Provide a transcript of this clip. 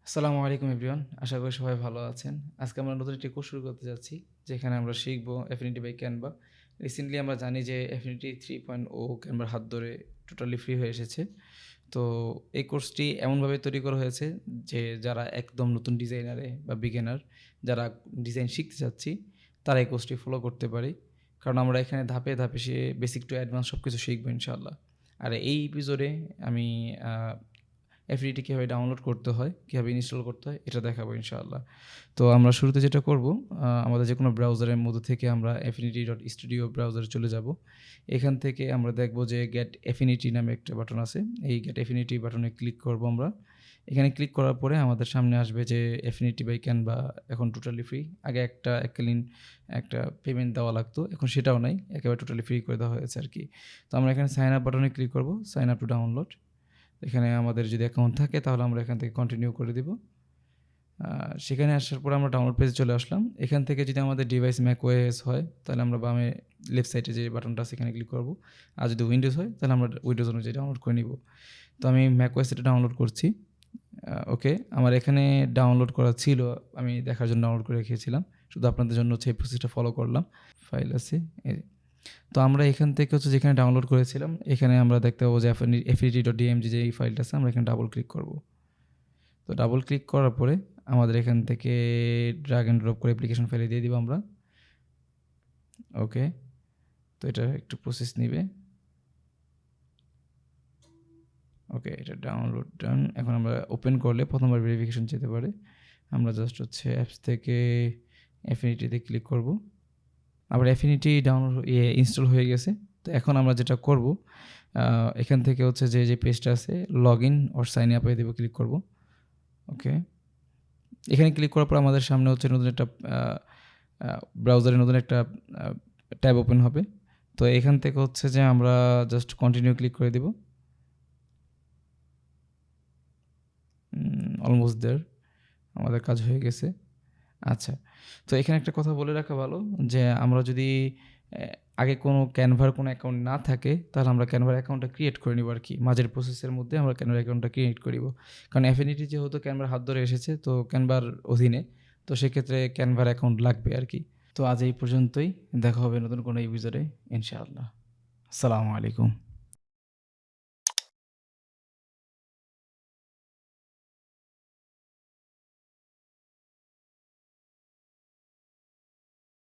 আসসালামু আলাইকুম এভরিওয়ান। আশা করি সবাই ভালো আছেন। আজকে আমরা নতুন একটি কোর্স শুরু করতে যাচ্ছি, যেখানে আমরা শিখব Affinity বাই Canva। রিসেন্টলি আমরা জানি যে Affinity 3.0 Canva-র হাত ধরে টোটালি ফ্রি হয়ে এসেছে। তো এই কোর্সটি এমনভাবে তৈরি করা হয়েছে যে যারা একদম নতুন ডিজাইনারে বা বিগিনার যারা ডিজাইন শিখতে চাচ্ছি, তারা এই কোর্সটি ফলো করতে পারে। কারণ আমরা এখানে ধাপে, ধাপে বেসিক টু অ্যাডভান্স সব কিছু শিখবো ইনশাআল্লাহ। আর এই এপিসোডে আমি আ এফডিটি কীভাবে ডাউনলোড করতে হয়, কীভাবে ইনস্টল করতে হয় এটা দেখাবো ইনশাআল্লাহ। তো আমরা শুরুতে যেটা করব, আমাদের যে কোনো ব্রাউজারের মধ্য থেকে আমরা affinity.studio ব্রাউজারে চলে যাব। এখান থেকে আমরা দেখব যে গেট এফিনিটি নামে একটা বাটন আছে। এই গেট এফিনিটি বাটনে ক্লিক করব আমরা। এখানে ক্লিক করার পরে আমাদের সামনে আসবে যে এফিনিটি বাই ক্যানভা এখন টোটালি ফ্রি। আগে এককালীন একটা পেমেন্ট দেওয়া লাগতো, এখন সেটাও নাই, একেবারে টোটালি ফ্রি করে দেওয়া হয়েছে আর কি। তো আমরা এখানে সাইন আপ বাটনে ক্লিক করব, সাইন আপ টু ডাউনলোড। এখানে আমাদের যদি অ্যাকাউন্ট থাকে তাহলে আমরা এখান থেকে কন্টিনিউ করে দিব। সেখানে আসার পর আমরা ডাউনলোড পেজে চলে আসলাম। এখান থেকে যদি আমাদের ডিভাইস ম্যাকওএস হয় তাহলে আমরা বামে লেফট সাইডে যে বাটনটা আছে এখানে ক্লিক করব। আর যদি উইন্ডোজ হয় তাহলে আমরা উইন্ডোজ অনুযায়ী ডাউনলোড করে নিব। তো আমি ম্যাকওএস এটা ডাউনলোড করছি। ওকে, আমার এখানে ডাউনলোড করা ছিল, আমি দেখার জন্য ডাউনলোড করে রেখেছিলাম। শুধু আপনাদের জন্য হচ্ছে এই প্রসেসটা ফলো করলাম। ফাইল আছে এই। তো আমরা এখান থেকে হচ্ছে যেখানে ডাউনলোড করেছিলাম এখানে আমরা দেখতে পাবো যে affinity.dmg যে এই ফাইলটা আছে, আমরা এখানে ডাবল ক্লিক করব। তো ডাবল ক্লিক করার পরে আমাদের এখান থেকে ড্র্যাগ অ্যান্ড ড্রপ করে অ্যাপ্লিকেশন ফাইলে দিয়ে দিব আমরা। ওকে, তো এটা একটু প্রসেস নিবে। ওকে, এটা ডাউনলোড ডান। এখন আমরা ওপেন করলে প্রথমবার ভেরিফিকেশন যেতে পারে। আমরা জাস্ট হচ্ছে অ্যাপস থেকে অ্যাফিনিটিতে ক্লিক করব। আবার অ্যাফিনিটি ডাউনলোড ইনস্টল হয়ে গেছে। তো এখন আমরা যেটা করব, এখান থেকে হচ্ছে যে পেজটা আছে লগ ইন অর সাইন আপে দেবো, ক্লিক করব। ওকে, এখানে ক্লিক করার পর আমাদের সামনে হচ্ছে নতুন একটা ব্রাউজারে নতুন একটা ট্যাব ওপেন হবে। তো এখান থেকে হচ্ছে যে আমরা জাস্ট কন্টিনিউ ক্লিক করে দিব। অলমোস্ট দেয়ার, আমাদের কাজ হয়ে গেছে। আচ্ছা, তো এখানে একটা কথা বলে রাখা ভালো যে আমরা যদি আগে কোনো ক্যানভার কোনো অ্যাকাউন্ট না থাকে তাহলে আমরা ক্যানভার অ্যাকাউন্টটা ক্রিয়েট করে নিব আর কি। মাঝের প্রসেসের মধ্যে আমরা ক্যানভার অ্যাকাউন্টটা ক্রিয়েট করিব। কারণ অ্যাফিনিটি যেহেতু ক্যানভার হাত ধরে এসেছে, তো ক্যানভার অধীনে, তো সেক্ষেত্রে ক্যানভার অ্যাকাউন্ট লাগবে আর কি। তো আজ এই পর্যন্তই, দেখা হবে নতুন কোনো এপিসোডে ইনশাআল্লাহ। আসসালামু আলাইকুম।